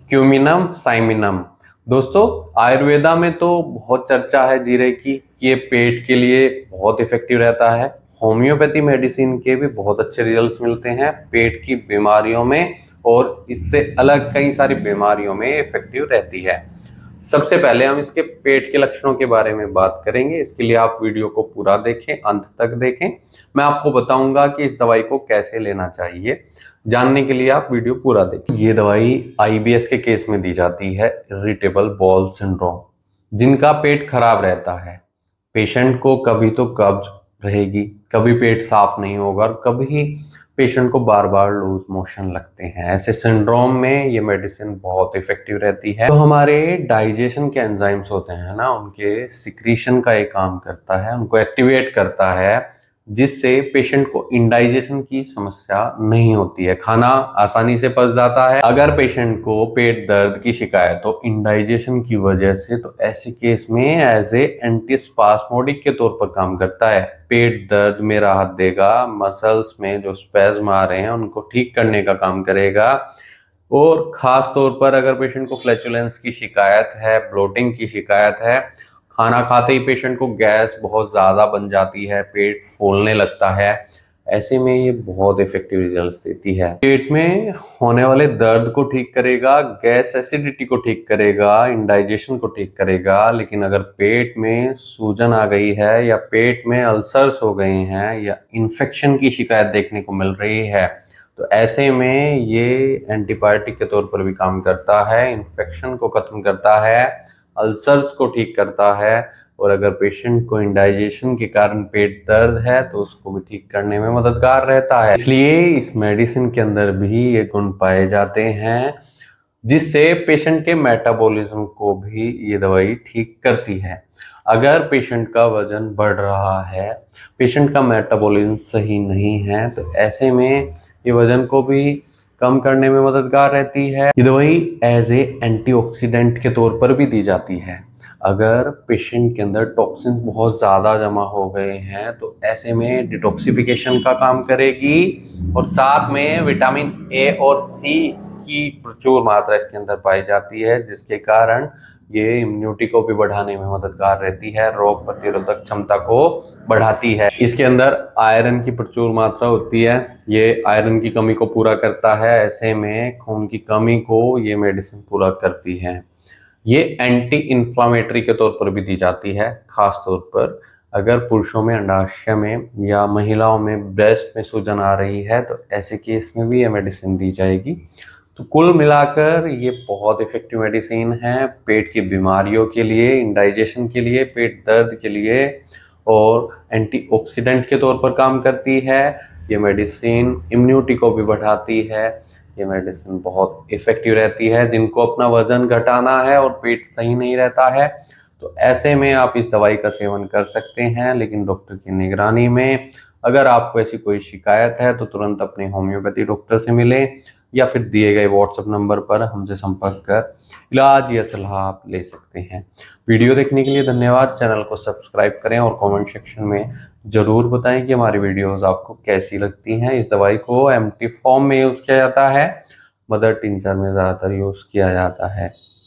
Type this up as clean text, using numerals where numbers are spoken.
क्यूमिनम साइमिनम। दोस्तों, आयुर्वेदा में तो बहुत चर्चा है जीरे की कि ये पेट के लिए बहुत इफेक्टिव रहता है। होम्योपैथी मेडिसिन के भी बहुत अच्छे रिजल्ट्स मिलते हैं पेट की बीमारियों में, और इससे अलग कई सारी बीमारियों में इफेक्टिव रहती है। सबसे पहले हम इसके पेट के लक्षणों के बारे में बात करेंगे। इसके लिए आप वीडियो को पूरा देखें, अंत तक देखें। मैं आपको बताऊंगा कि इस दवाई को कैसे लेना चाहिए। जानने के लिए आप वीडियो पूरा देखें। ये दवाई आईबीएस के केस में दी जाती है, इरिटेबल बाउल सिंड्रोम, जिनका पेट खराब रहता है। पेशेंट को कभी तो कब्ज रहेगी, कभी पेट साफ नहीं होगा, और कभी पेशेंट को बार बार लूज मोशन लगते हैं। ऐसे सिंड्रोम में ये मेडिसिन बहुत इफेक्टिव रहती है। तो हमारे डाइजेशन के एंजाइम्स होते हैं ना, उनके सिक्रीशन का एक काम करता है, उनको एक्टिवेट करता है, जिससे पेशेंट को इंडाइजेशन की समस्या नहीं होती है, खाना आसानी से पच जाता है। अगर पेशेंट को पेट दर्द की शिकायत हो इंडाइजेशन की वजह से, तो ऐसे केस में एज ए एंटीस्पास्मोडिक के तौर पर काम करता है। पेट दर्द में राहत देगा, मसल्स में जो स्पैज्म आ रहे हैं उनको ठीक करने का काम करेगा। और खास तौर पर अगर पेशेंट को फ्लैचुलेंस की शिकायत है, ब्लोटिंग की शिकायत है, खाना खाते ही पेशेंट को गैस बहुत ज़्यादा बन जाती है, पेट फूलने लगता है, ऐसे में ये बहुत इफेक्टिव रिजल्ट्स देती है। पेट में होने वाले दर्द को ठीक करेगा, गैस एसिडिटी को ठीक करेगा, इंडाइजेशन को ठीक करेगा। लेकिन अगर पेट में सूजन आ गई है, या पेट में अल्सर्स हो गए हैं, या इन्फेक्शन की शिकायत देखने को मिल रही है, तो ऐसे में ये एंटीबायोटिक के तौर पर भी काम करता है, इन्फेक्शन को खत्म करता है, अल्सर्स को ठीक करता है। और अगर पेशेंट को इंडाइजेशन के कारण पेट दर्द है तो उसको भी ठीक करने में मददगार रहता है। इसलिए इस मेडिसिन के अंदर भी ये गुण पाए जाते हैं, जिससे पेशेंट के मेटाबॉलिज्म को भी ये दवाई ठीक करती है। अगर पेशेंट का वजन बढ़ रहा है, पेशेंट का मेटाबॉलिज्म सही नहीं है, तो ऐसे में ये वजन को भी कम करने में मददगार रहती है। ये दवाई एज ए एंटीऑक्सीडेंट के तौर पर भी दी जाती है। अगर पेशेंट के अंदर टॉक्सिन्स बहुत ज़्यादा जमा हो गए हैं, तो ऐसे में डिटॉक्सिफिकेशन का काम करेगी, और साथ में विटामिन ए और सी की प्रचुर मात्रा इसके अंदर पाई जाती है, जिसके कारण ये इम्यूनिटी को भी बढ़ाने में मददगार रहती है, रोग प्रतिरोधक क्षमता को बढ़ाती है। इसके अंदर आयरन की प्रचुर मात्रा होती है, ये आयरन की कमी को पूरा करता है। ऐसे में खून की कमी को ये मेडिसिन पूरा करती है। ये एंटी इन्फ्लामेटरी के तौर पर भी दी जाती है, खास तौर पर अगर पुरुषों में अंडाशय में या महिलाओं में ब्रेस्ट में सूजन आ रही है, तो ऐसे केस में भी ये मेडिसिन दी जाएगी। तो कुल मिलाकर ये बहुत इफेक्टिव मेडिसिन है पेट की बीमारियों के लिए, इंडाइजेशन के लिए, पेट दर्द के लिए, और एंटीऑक्सीडेंट के तौर पर काम करती है। ये मेडिसिन इम्यूनिटी को भी बढ़ाती है। ये मेडिसिन बहुत इफेक्टिव रहती है। जिनको अपना वजन घटाना है और पेट सही नहीं रहता है, तो ऐसे में आप इस दवाई का सेवन कर सकते हैं, लेकिन डॉक्टर की निगरानी में। अगर आपको ऐसी कोई शिकायत है तो तुरंत अपने होम्योपैथी डॉक्टर से मिलें, या फिर दिए गए व्हाट्सएप नंबर पर हमसे संपर्क कर इलाज या सलाह आप ले सकते हैं। वीडियो देखने के लिए धन्यवाद। चैनल को सब्सक्राइब करें और कमेंट सेक्शन में ज़रूर बताएं कि हमारी वीडियोस आपको कैसी लगती हैं। इस दवाई को एम्प्टी फॉर्म में यूज़ किया जाता है, मदर टिंचर में ज़्यादातर यूज़ किया जाता है।